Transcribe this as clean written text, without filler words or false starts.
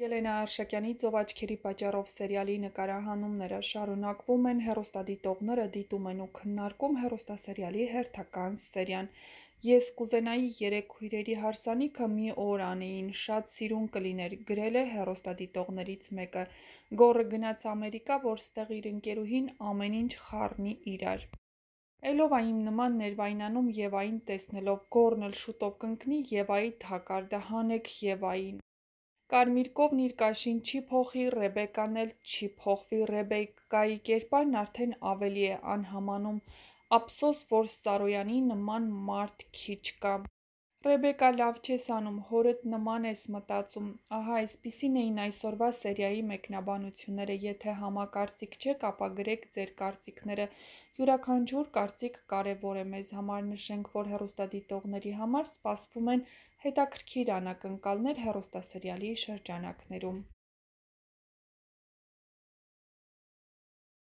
Ելենա Արշակյանի «Ծով աչքերի պատճառով» սերիալի նկարահանումները շարունակվում են, հեռուստադիտողները դիտում են ու քննարկում հեռուստասերիալի հերթական սերիան։ «Ես կուզենայի երեք հյուրերի հարսանիքը մի օր անեին, շատ սիրուն կլիներ», գրել է հեռուստադիտողներից մեկը։ Գոռը գնաց Ամերիկա, որ ստեղ իր ընկերուհին ամեն ինչ խառնի իրար։ Էլով ա իմ նման ներվայնանում Եվային տեսնելով, Գոռն էլ շուտով կընկնի Եվայի թակարդը, հանեք Եվային։ Կարմիր կովն իր կաշին չի փոխի, Ռեբեկան էլ չի փոխվի, Ռեբեկայի կերպարն արդեն ավելի է անհամանում, ափսոս, որ Սարոյանի նման մարդ քիչ կա։ Ռեբեկա, լավ չես անում, հորդ նման ես մտածում։ Ահա այսպիսին էին այսօրվա սերիայի մեկնաբանությունները, եթե համակարծիք չեք, ապա գրեք ձեր կարծիքները, յուրաքանչյուր կարծիք կարևոր է մեզ համար, նշենք, որ հեռուստադիտողների համար սպասվում են հետաքրքիր անակնկալներ հեռուստասերիալի շրջանակներում։